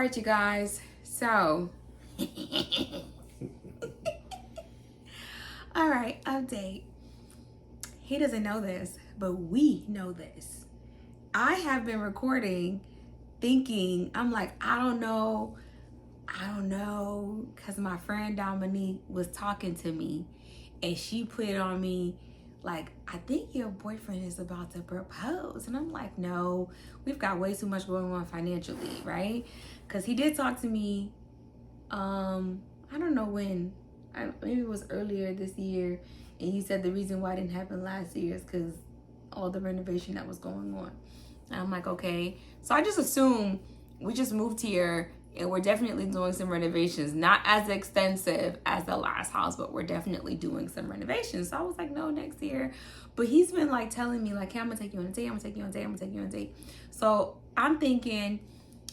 right, you guys. So, all right, update. He doesn't know this, but we know this. I have been recording thinking, I'm like, I don't know, because my friend Dominique was talking to me and she put it on me like, I think your boyfriend is about to propose. And I'm like, no, we've got way too much going on financially, right? Because he did talk to me, I don't know when, maybe it was earlier this year. And he said the reason why it didn't happen last year is because all the renovation that was going on. And I'm like, okay. So I just assume we just moved here and we're definitely doing some renovations. Not as extensive as the last house, but we're definitely doing some renovations. So I was like, no, next year. But he's been like telling me like, hey, I'm gonna take you on a date, I'm gonna take you on a date, I'm gonna take you on a date. So I'm thinking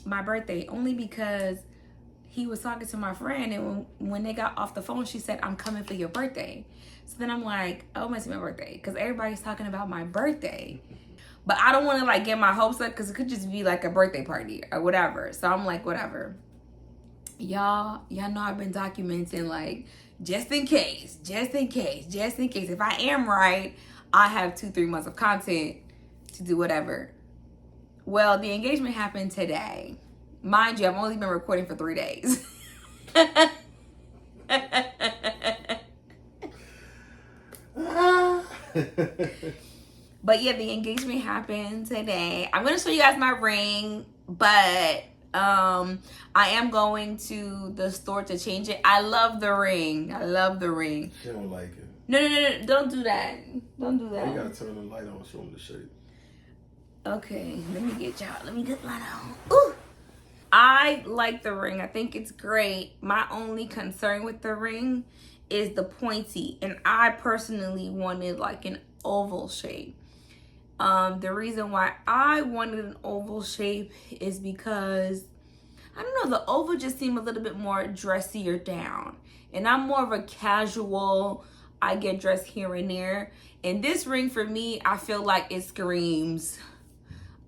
my birthday, only because he was talking to my friend, and when they got off the phone, she said, I'm coming for your birthday. So then I'm like, oh, it must be my birthday, because everybody's talking about my birthday. But I don't want to like get my hopes up, because it could just be like a birthday party or whatever. So I'm like, whatever. Y'all know I've been documenting like, just in case. If I am right, I have 2-3 months of content to do whatever. Well, the engagement happened today. Mind you, I've only been recording for 3 days. But yeah, the engagement happened today. I'm gonna show you guys my ring, but I am going to the store to change it. I love the ring. She don't like it. No, don't do that. Don't do that. You gotta turn the light on, show them the shape. Okay, let me get mine on. Ooh. I like the ring. I think it's great. My only concern with the ring is the pointy, and I personally wanted like an oval shape. The reason why I wanted an oval shape is because, I don't know, the oval just seemed a little bit more dressier down. And I'm more of a casual, I get dressed here and there. And this ring for me, I feel like it screams,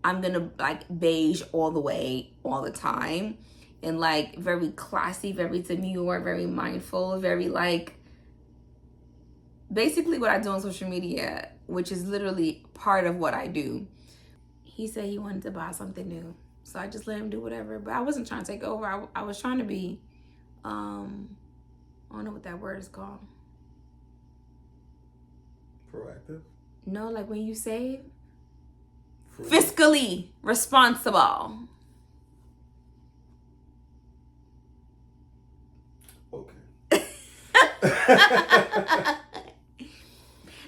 I'm gonna like beige all the way, all the time. And like very classy, very demure, very mindful, very like, basically what I do on social media, which is literally part of what I do. He said he wanted to buy something new, so I just let him do whatever. But I wasn't trying to take over. I was trying to be, I don't know what that word is called. Proactive? No, like when you save. Fiscally responsible. Okay.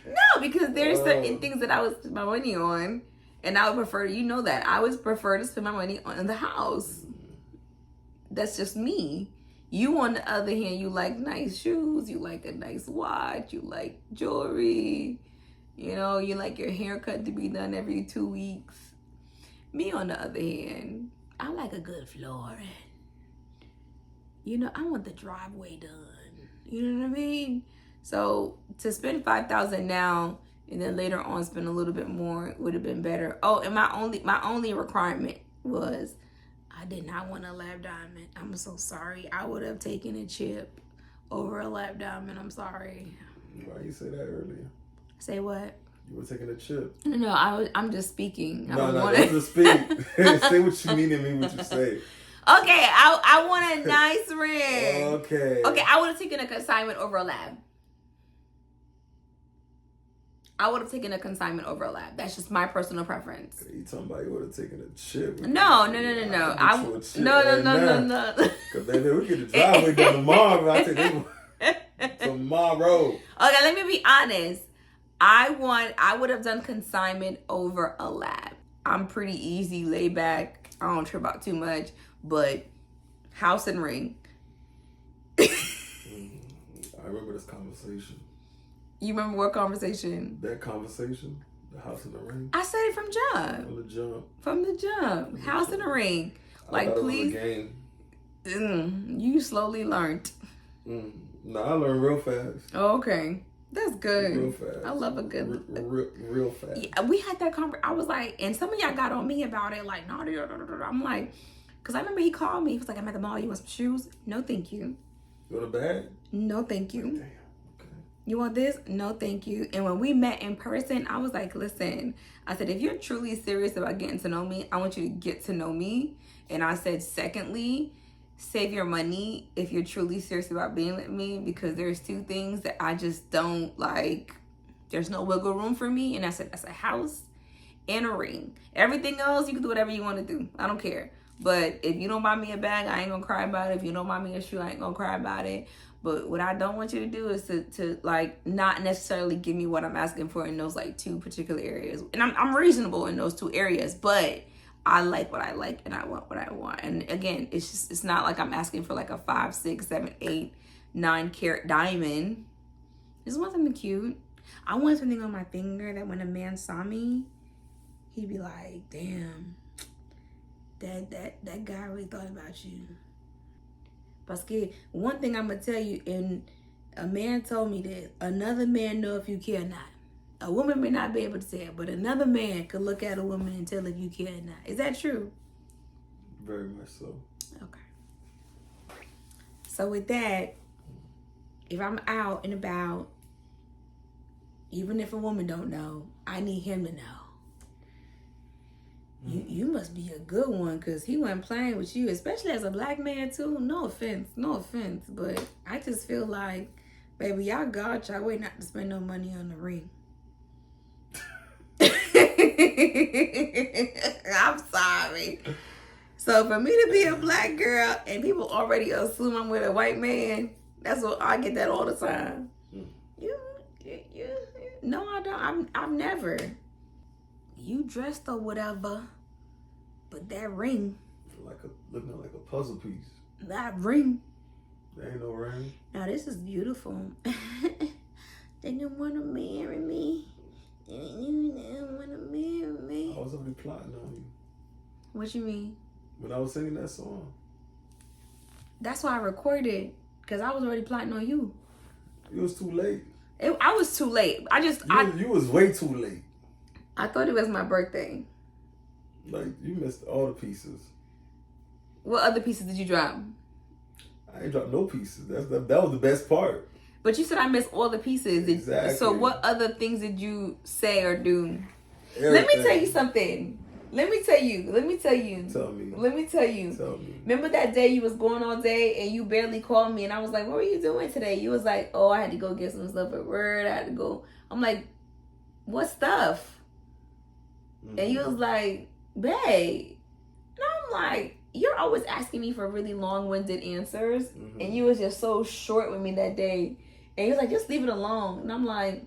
No, because there's certain things that I would spend my money on, and I would prefer, you know that, I would prefer to spend my money on the house. That's just me. You, on the other hand, you like nice shoes, you like a nice watch, you like jewelry, you know, you like your haircut to be done every 2 weeks. Me, on the other hand, I like a good flooring. You know, I want the driveway done. You know what I mean? So to spend $5,000 now and then later on spend a little bit more would have been better. Oh, and my only requirement was I did not want a lap diamond. I'm so sorry. I would have taken a chip over a lap diamond. I'm sorry. Why you say that earlier? Say what? You were taking a chip. No, I'm just speaking. Don't just speak. Say what you mean and mean what you say. Okay, I want a nice ring. Okay, I would have taken a consignment over a lab. That's just my personal preference. You talking about you would have taken a chip? No. No. Because baby, we get the driveway done tomorrow. I take this tomorrow. Okay, let me be honest. I would have done consignment over a lab. I'm pretty easy, laid back. I don't trip out too much, but house and ring. I remember this conversation. You remember what conversation? That conversation? The house and the ring? I said it from the jump. House and the ring. Like, please. It was a game. You slowly learned. No, I learned real fast. Oh, okay. That's good. Real fast. I love a good... Real fast. Yeah, we had that conversation. I was like, and some of y'all got on me about it. Like, no, I'm like, Because I remember he called me. He was like, I'm at the mall. You want some shoes? No, thank you. You want a bag? No, thank you. Damn. Okay. You want this? No, thank you. And when we met in person, I was like, listen, I said, if you're truly serious about getting to know me, I want you to get to know me. And I said, secondly, save your money if you're truly serious about being with me, because there's two things that I just don't like. There's no wiggle room for me. And I said, that's a house and a ring. Everything else, you can do whatever you want to do. I don't care. But if you don't buy me a bag, I ain't gonna cry about it. If you don't buy me a shoe, I ain't gonna cry about it. But what I don't want you to do is to like not necessarily give me what I'm asking for in those like two particular areas. And I'm reasonable in those two areas, but I like what I like and I want what I want. And again, it's not like I'm asking for like a 5, 6, 7, 8, 9 carat diamond. Just want something cute. I want something on my finger that when a man saw me, he'd be like, damn, that guy really thought about you. Parce one thing I'm gonna tell you, and a man told me this, another man know if you care or not. A woman may not be able to tell, but another man could look at a woman and tell if you care or not. Is that true? Very much so. Okay. So with that, if I'm out and about, even if a woman don't know, I need him to know. You must be a good one, because he wasn't playing with you, especially as a black man too. No offense, but I just feel like, baby, y'all got y'all way not to spend no money on the ring. I'm sorry. So for me to be a black girl and people already assume I'm with a white man, that's what I get that all the time. You no, I don't. I'm never. You dressed or whatever, but that ring, looking like a puzzle piece. That ring. There ain't no ring. Now this is beautiful. They didn't want to marry me. They didn't want to marry me. I was already plotting on you. What you mean? When I was singing that song. That's why I recorded, because I was already plotting on you. It was too late. I was too late. You was way too late. I thought it was my birthday. Like, you missed all the pieces. What other pieces did you drop? I ain't dropped no pieces. That was the best part. But you said I missed all the pieces. Exactly. So what other things did you say or do? Everything. Let me tell you something. Let me tell you. Tell me. Let me tell you. Tell me. Remember that day you was going all day and you barely called me, and I was like, what were you doing today? You was like, oh, I had to go get some stuff at work. I had to go. I'm like, what stuff? Mm-hmm. And you was like, babe. And I'm like, you're always asking me for really long-winded answers. Mm-hmm. And you was just so short with me that day. And he was like, just leave it alone. And I'm like,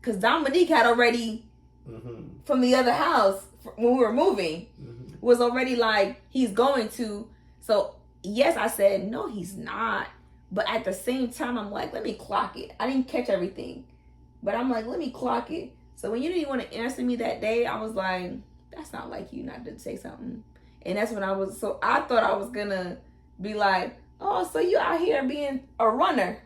because Dominique had already, from the other house, when we were moving, was already like, he's going to. So, yes, I said, no, he's not. But at the same time, I'm like, let me clock it. I didn't catch everything. But I'm like, let me clock it. So when you didn't want to answer me that day, I was like, that's not like you not to say something. And that's when I thought I was going to be like, oh, so you out here being a runner.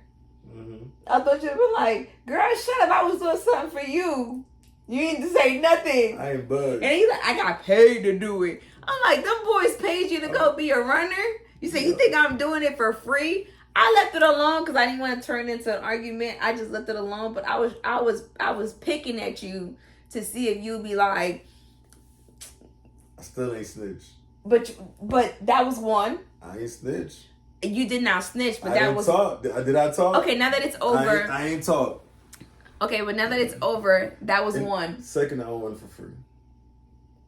I thought you'd be like, girl, shut up. I was doing something for you. You need to say nothing. I ain't bugged. And he's like, I got paid to do it. I'm like, them boys paid you to go be a runner? You say, you think I'm doing it for free? I left it alone because I didn't want to turn into an argument. I just left it alone. But I was picking at you to see if you'd be like, I still ain't snitch. But that was one. I ain't snitch. You did not snitch, but that was. Did I talk? Okay, now that it's over. I ain't talk. Okay, but now that it's over, that was one. Second, I don't want it for free.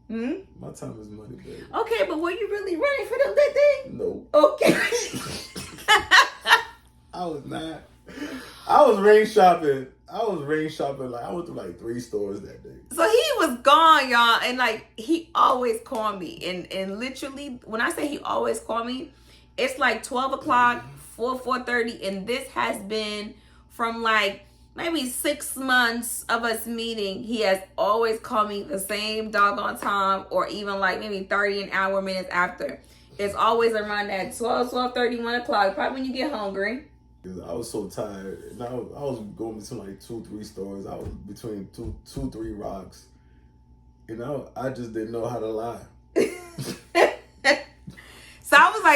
My time is money, baby. Okay, but were you really running for that thing? No. Okay. I was not. I was rain shopping. Like, I went to like 3 stores that day. So he was gone, y'all. And like, he always called me. And literally, when I say he always called me, it's like 12 o'clock, 4:30. And this has been from like maybe 6 months of us meeting. He has always called me the same doggone time, or even like maybe 30 an hour minutes after. It's always around that 12:30, 1 o'clock, probably when you get hungry. I was so tired. And I was going between like 2-3 stores. I was between 2-3 rocks. You know, I just didn't know how to lie.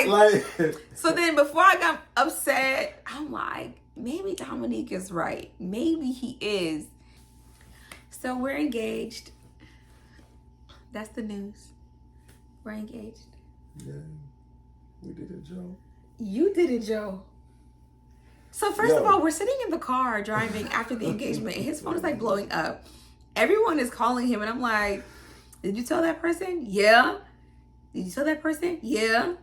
like, so then before I got upset, I'm like, maybe Dominique is right. Maybe he is. So we're engaged. That's the news. We're engaged. Yeah, we did it, Joe. You did it, Joe. So first of all, we're sitting in the car driving after the engagement, and his phone is like blowing up. Everyone is calling him, and I'm like, did you tell that person? Yeah. Did you tell that person? Yeah.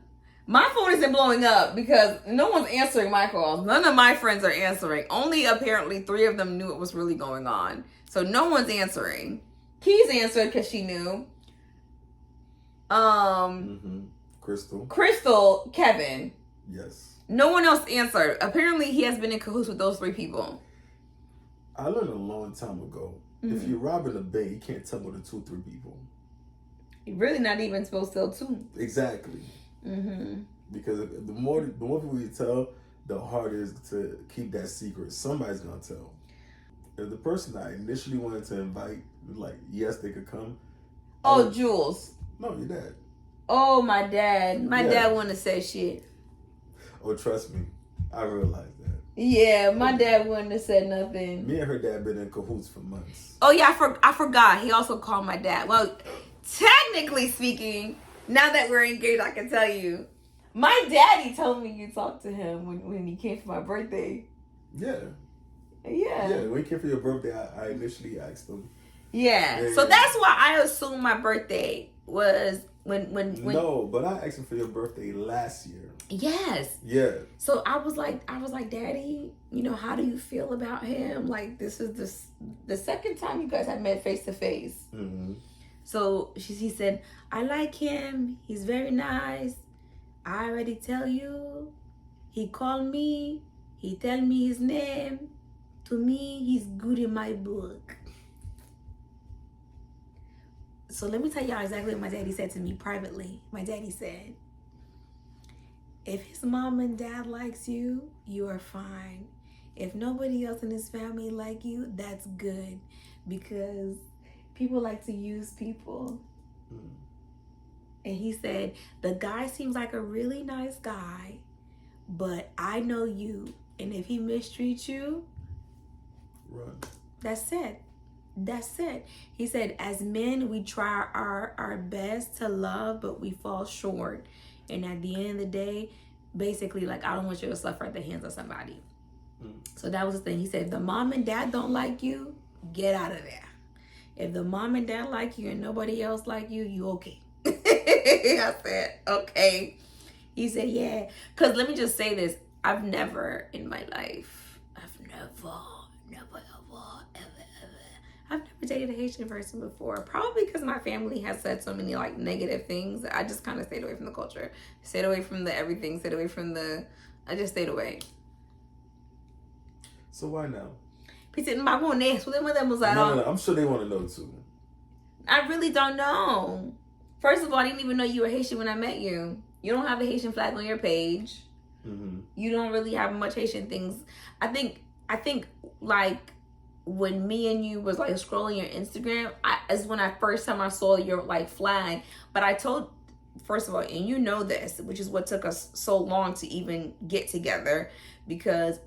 My phone isn't blowing up because no one's answering my calls. None of my friends are answering. Only apparently 3 of them knew what was really going on. So no one's answering. Keys answered because she knew. Crystal, Kevin. Yes. No one else answered. Apparently he has been in cahoots with those 3 people. I learned a long time ago. If you're robbing a bank, you can't tell more than 2-3 people. You're really not even supposed to tell 2. Exactly. Because the more people you tell, the harder it is to keep that secret. Somebody's gonna tell. If the person I initially wanted to invite, like, yes, they could come. Oh, Jules. No, your dad. Oh, my dad. My dad wouldn't have said shit. Oh, trust me, I realized that. Yeah, my dad wouldn't have said nothing. Me and her dad been in cahoots for months. Oh yeah, I forgot. He also called my dad. Well, technically speaking, now that we're engaged, I can tell you, my daddy told me you talked to him when he came for my birthday. Yeah. Yeah. Yeah, when he came for your birthday, I initially asked him. Yeah. So that's why I assumed my birthday was when. No, but I asked him for your birthday last year. Yes. Yeah. So I was like, Daddy, you know, how do you feel about him? Like, this is the second time you guys have met face to face. So he said, I like him. He's very nice. I already tell you. He called me. He tell me his name. To me, he's good in my book. So let me tell y'all exactly what my daddy said to me privately. My daddy said, if his mom and dad likes you, you are fine. If nobody else in his family like you, that's good. Because people like to use people. And he said, the guy seems like a really nice guy, but I know you. And if he mistreats you, run. That's it. That's it. He said, as men, we try our best to love, but we fall short. And at the end of the day, basically, like, I don't want you to suffer at the hands of somebody. So that was the thing. He said, if the mom and dad don't like you, get out of there. If the mom and dad like you and nobody else like you, you okay. I said, okay. He said, yeah. Because let me just say this. I've never in my life, I've never dated a Haitian person before. Probably because my family has said so many like negative things. I just kind of stayed away from the culture. Stayed away from the everything. Stayed away from I just stayed away. So why now? No, I'm sure they want to know too. I really don't know. First of all, I didn't even know you were Haitian when I met you. You don't have a Haitian flag on your page. You don't really have much Haitian things. I think like when me and you was like scrolling your Instagram, is when first time I saw your like flag. But I told, first of all, and you know this, which is what took us so long to even get together, because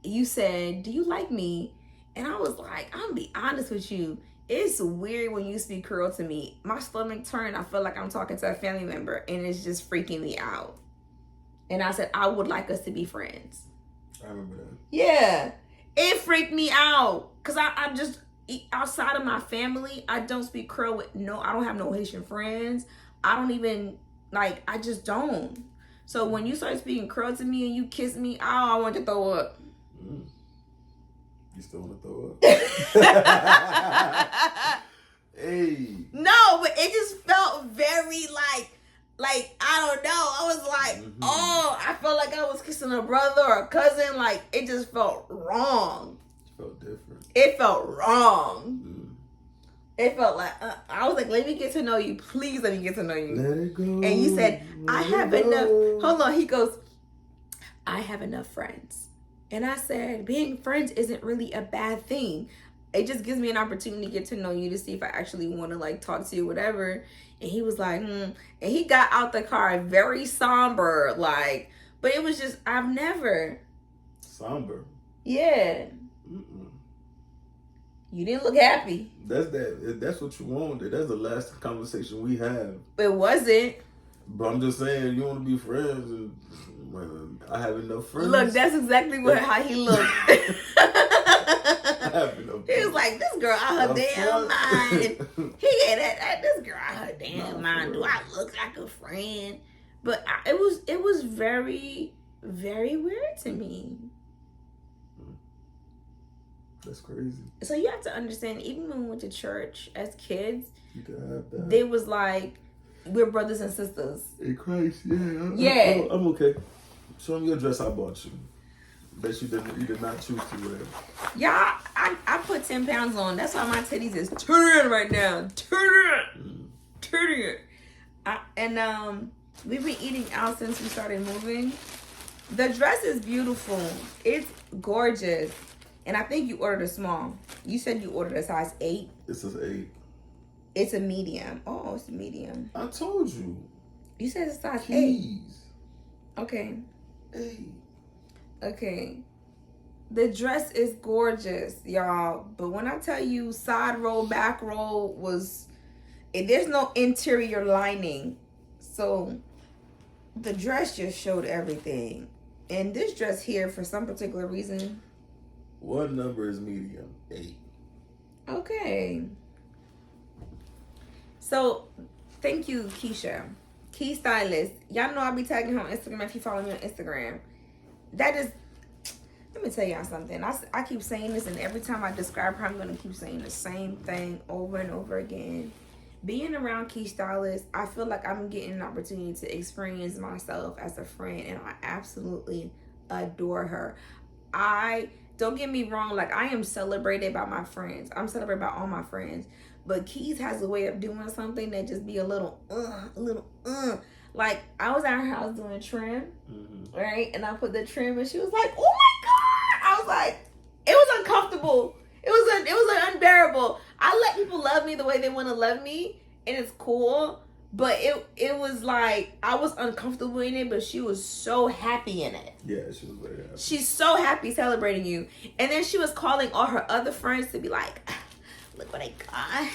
you said, do you like me? And I was like, I'm gonna be honest with you. It's weird when you speak Creole to me. My stomach turned. I feel like I'm talking to a family member, and it's just freaking me out. And I said, I would like us to be friends. I remember that. Yeah. It freaked me out. Because I'm just, outside of my family, I don't speak Creole with I don't have no Haitian friends. I don't even, like, I just don't. So when you started speaking Creole to me and you kissed me, I want to throw up. You still want to throw up? Hey. No, but it just felt very like, I don't know. I was like, oh, I felt like I was kissing a brother or a cousin. Like, it just felt wrong. It felt different. It felt wrong. It felt like, I was like, let me get to know you. Please let me get to know you. Let it go. And you said, I have enough. Hold on. He goes, I have enough friends. And I said, being friends isn't really a bad thing. it just gives me an opportunity to get to know you, to see if I actually want to like talk to you, whatever. And he was like, and he got out the car very somber, like, but it was just, I've never. Somber? Yeah. Mm-mm. You didn't look happy. That's what you want. That's the last conversation we have. It wasn't. But I'm just saying, you want to be friends, and when I have enough friends. Look, that's exactly how he looked. He was like, this girl out her damn mind. He had that this girl out her damn mind. Do I look like a friend? But it was very, very weird to me. That's crazy. So you have to understand, even when we went to church as kids, you can have that. They was like, we're brothers and sisters. In Christ, yeah. Yeah. I'm okay. Show me your dress I bought you. Bet you did not choose to wear. Y'all, I put 10 pounds on. That's why my titties is turning right now. Turning. And we've been eating out since we started moving. The dress is beautiful. It's gorgeous. And I think you ordered a small. You said you ordered a size 8. It's an 8. It's a medium. Oh, it's a medium. I told you. You said it's a size 8. Okay. 8. Okay. The dress is gorgeous, y'all. But when I tell you side roll, back roll was... there's no interior lining. So the dress just showed everything. And this dress here, for some particular reason... What number is medium? 8. Okay. So, thank you, Keisha. Key Stylist. Y'all know I'll be tagging her on Instagram if you follow me on Instagram. That is... Let me tell y'all something. I keep saying this, and every time I describe her, I'm going to keep saying the same thing over and over again. Being around Key Stylist, I feel like I'm getting an opportunity to experience myself as a friend, and I absolutely adore her. Don't get me wrong, like, I am celebrated by my friends. I'm celebrated by all my friends. But Keys has a way of doing something that just be a little. Like, I was at her house doing trim, right? And I put the trim, and she was like, oh my God! I was like, it was uncomfortable. It was unbearable. I let people love me the way they want to love me, and it's cool. But it was like, I was uncomfortable in it, but she was so happy in it. Yeah, she was very happy. She's so happy celebrating you. And then she was calling all her other friends to be like, look what I got.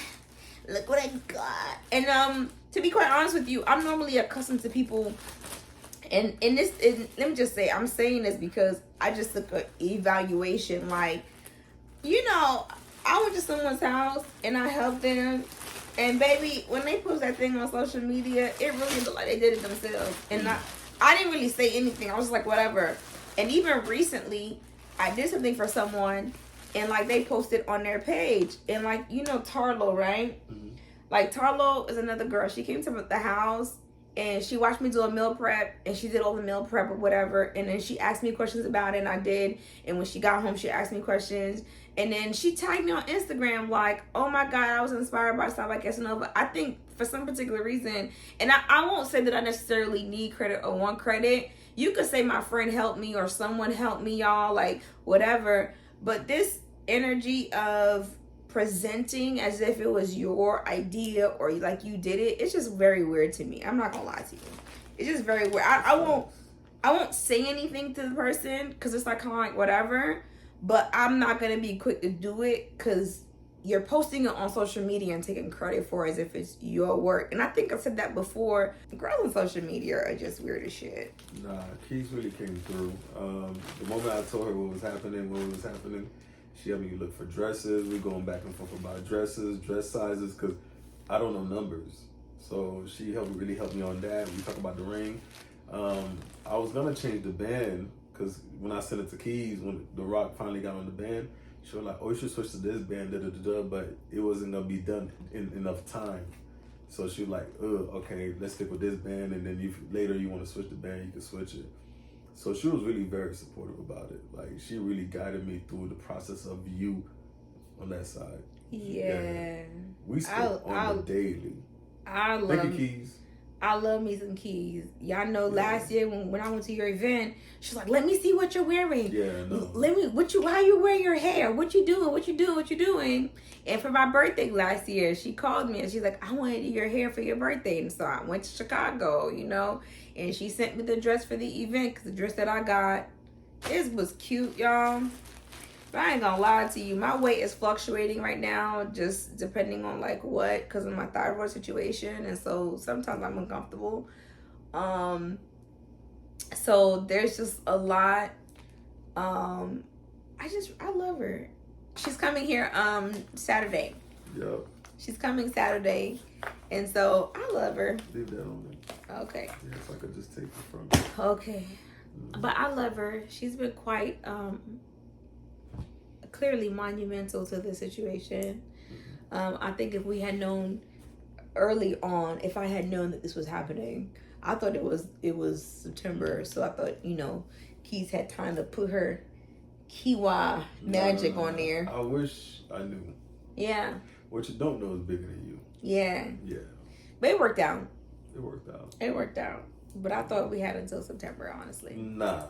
Look what I got. And to be quite honest with you, I'm normally accustomed to people. And let me just say, I'm saying this because I just took an evaluation. Like, you know, I went to someone's house and I helped them. And baby, when they post that thing on social media, it really looked like they did it themselves. And I didn't really say anything. I was like, whatever. And even recently, I did something for someone, and like they posted on their page. And like, you know Tarlo, right? Mm-hmm. Like, Tarlo is another girl. She came to the house and she watched me do a meal prep, and she did all the meal prep or whatever. And then she asked me questions about it, and I did. And when she got home, she asked me questions. And then she tagged me on Instagram like, oh my God, I was inspired by stuff like Casanova. I think for some particular reason, and I won't say that I necessarily need credit or want credit. You could say my friend helped me or someone helped me, y'all, like whatever. But this energy of presenting as if it was your idea or like you did it, it's just very weird to me. I'm not gonna lie to you. It's just very weird. I won't say anything to the person because it's like kind of like whatever. But I'm not going to be quick to do it because you're posting it on social media and taking credit for it as if it's your work. And I think I said that before. Girls on social media are just weird as shit. Nah, Keys really came through. The moment I told her what was happening, she had me look for dresses. We're going back and forth about dresses, dress sizes, because I don't know numbers. So she really helped me on that. We talk about the ring. I was going to change the band. Because when I sent it to Keys, when The Rock finally got on the band, she was like, oh, you should switch to this band, but it wasn't going to be done in enough time. So she was like, okay, let's stick with this band, and then later you want to switch the band, you can switch it. So she was really very supportive about it. Like, she really guided me through the process of you on that side. Yeah. We spoke on the daily. I love Thank you, Keys. I love me some keys. Y'all know last year when I went to your event, she's like, "Let me see what you're wearing. Yeah, no. How you wearing your hair? What you doing? What you doing? What you doing?" And for my birthday last year, she called me and she's like, "I want to do your hair for your birthday." And so I went to Chicago, you know, and she sent me the dress for the event because the dress that I got, it was cute, y'all. But I ain't gonna lie to you, my weight is fluctuating right now, just depending on like what, because of my thyroid situation, and so sometimes I'm uncomfortable. So there's just a lot. I love her. She's coming here Saturday. Yep. She's coming Saturday, and so I love her. Leave that on me. Okay. Yeah, if I could just take it from you. Okay. But I love her. She's been quite clearly monumental to the situation. I think if we had known early on, if I had known that this was happening, I thought it was September, so I thought, you know, Keys had time to put her Kiwa magic on there. I wish I knew. Yeah. What you don't know is bigger than you. Yeah. Yeah. But it worked out. It worked out. It worked out. But I thought we had until September, honestly. Nah.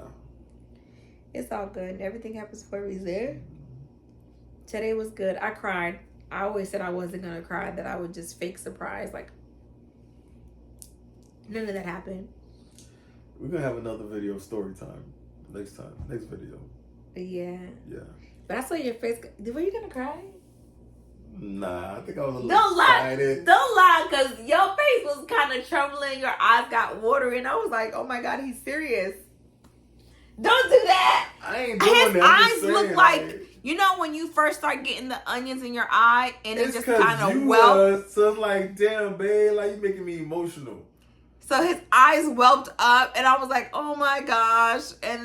It's all good. Everything happens for a reason. Today was good. I cried. I always said I wasn't going to cry, that I would just fake surprise. Like, none of that happened. We're going to have another video of story time. Next video. Yeah. Yeah. But I saw your face. Were you going to cry? Nah, I think I was a little Don't excited. Don't lie, because your face was kind of trembling. Your eyes got watery. I was like, oh my God, he's serious. Don't do that. I ain't doing His that. eyes look like, you know, when you first start getting the onions in your eye and it just kind of whelped. So it's like, damn, babe, like you making me emotional. So his eyes whelped up and I was like, oh my gosh. And